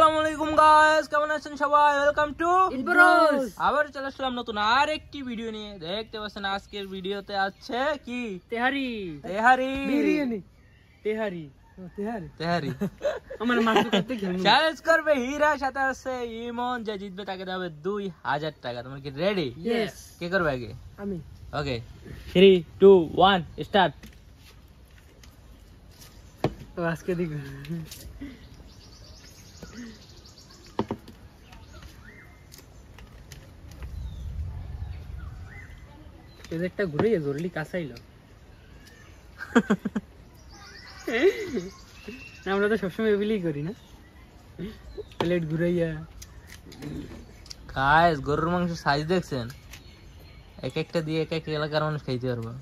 আসসালামু আলাইকুম গাইস, কেমন আছেন সবাই? ওয়েলকাম টু ইব্রোস। আবার চলে আসলাম নতুন আরেকটি ভিডিও নিয়ে। দেখতে পাচ্ছেন আজকের ভিডিওতে আছে কি তেহারি বিরিয়ানি তেহারি তেহারি আমার মাংস করতে চ্যালেঞ্জ করবে হীরা, সাথে আছে ইমন। যে জিতবে তাকে দেবে 2000 টাকা। তোমরা কি রেডি? ইয়েস। কে করবে আগে? আমি। ওকে 3 2 1 স্টার্ট। তো আজকে দেখো একটা ঘুরে জরুরি কাছাইলো। আমরা তো সবসময় এগুলোই করি না, প্লেট ঘুরাইয়া। গাইস গরুর মাংস সাইজ দেখছেন? এক একটা দিয়ে এক এক এলাকার মানুষ খাইতে পারবে।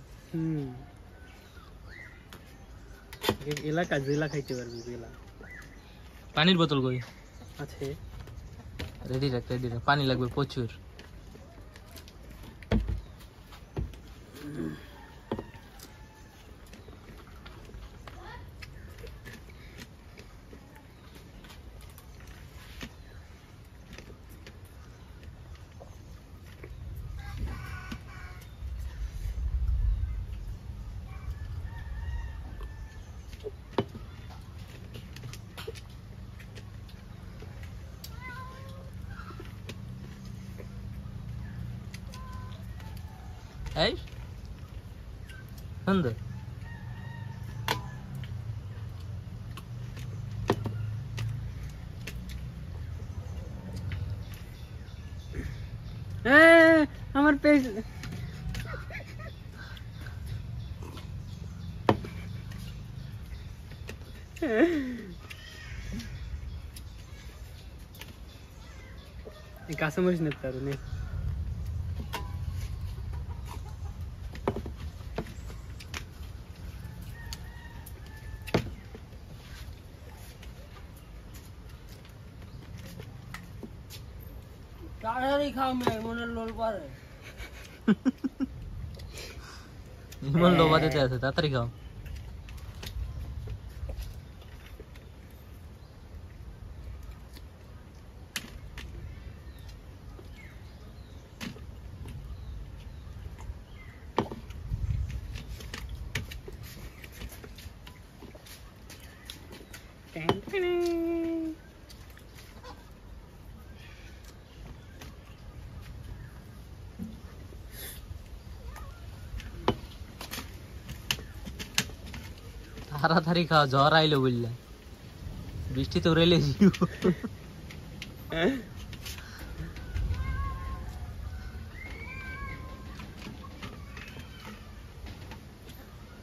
এলাকা জেলা খাইতে পারবি। জেলা পানির বোতল কই আছে? রেডি রাখ, পানি লাগবে প্রচুর। এই সুন্দর। আমার পেজ কাঁচামরিচ নিতে পারো নে। তাড়াতাড়ি খাও, মেয়ের মনে লোল পারে। ইমন লোভা দিতে আছে, তাড়াতাড়ি খাও। তাড়াতাড়ি খাও, ঝড় আইলো বললে। বৃষ্টি তো উড়েলে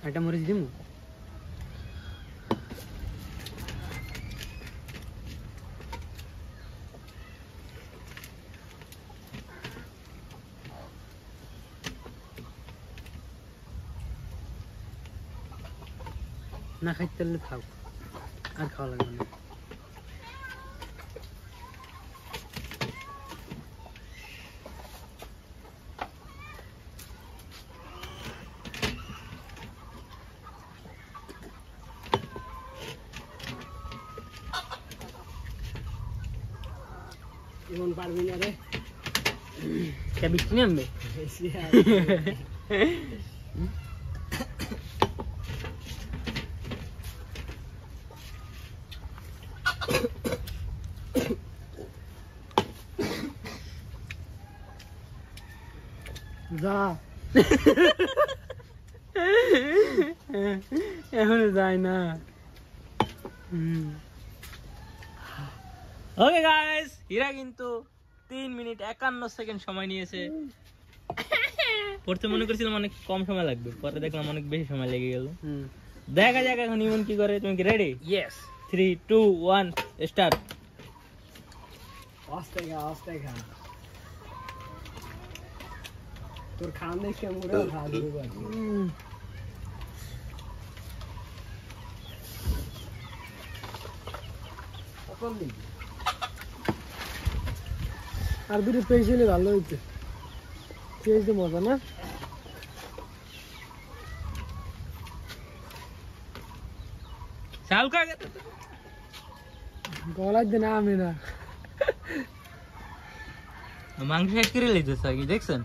একটা মরিচ দিমু। না খাইতে পারলে থাক, আর খাওয়া লাগবে না। এমন পারবি না রে, কে বৃষ্টি নামবে? যা এখনো যায় না। ওকে গাইস, হীরা কিন্তু 3 মিনিট 51 সেকেন্ড সময় নিয়েছে। পড়তে মনে করছিলাম অনেক কম সময় লাগবে, পরে দেখলাম অনেক বেশি সময় লেগে গেল। দেখা যাক এখন ইমন কি করে। তুমি কি রেডি? ইয়েস। 3 2 1 স্টার্ট। আস্তে খা তোর খান দেখে মুড়ে খা দিবে। আর দুটো পেজ হলে ভালো হইতো। পেজ তো মজা না। চাল কা গলায় দেন আমি না মাংস শেষ করে লইতেছে কি দেখছেন?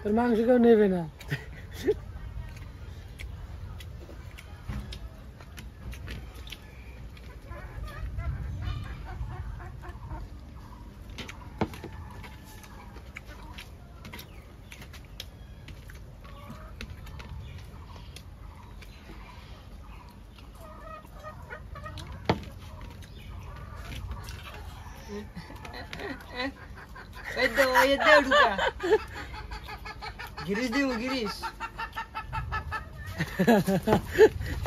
তোর মাংস কেউ নেবে না। ये दे ढुका गिरीश दे गिरीश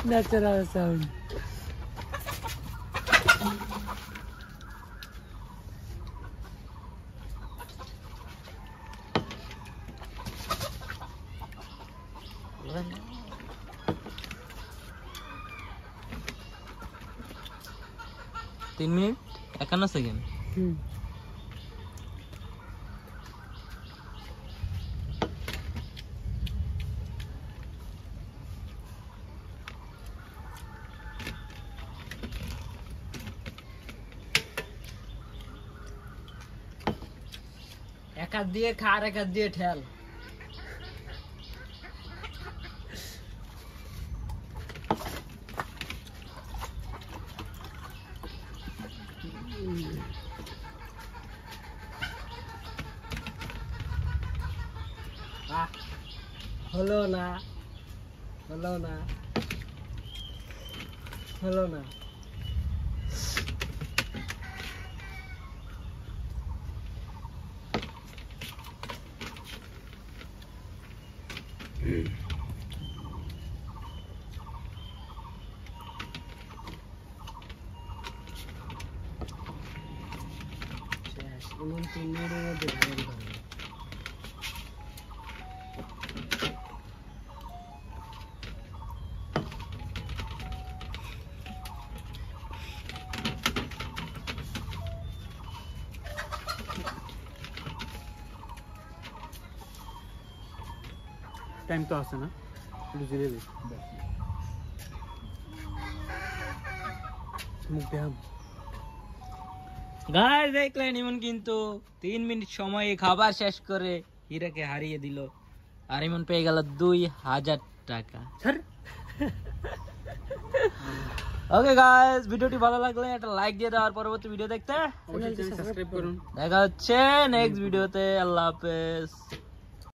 ন্যাচারাল সাউন্ড। তিন মিনিট 51 সেকেন্ড। एक हाथ दिए खा एक हाथ दिए ठेल হলো না হলো না হলো না টাইম তো আছে না, একটু জিরে দিই। মুখ দেখাম। গাইস দেখলেন ইমন কিন্তু 3 মিনিট সময়ে খাবার শেষ করে হীরাকে হারিয়ে দিল, আর ইমন পেয়ে গেল 2000 টাকা। ওকে গাইস, ভিডিওটি ভালো লাগলে একটা লাইক দিয়ে দাও আর পরবর্তী ভিডিও দেখতে সাবস্ক্রাইব করুন। দেখা হচ্ছে নেক্সট ভিডিওতে। আল্লাহ হাফেজ।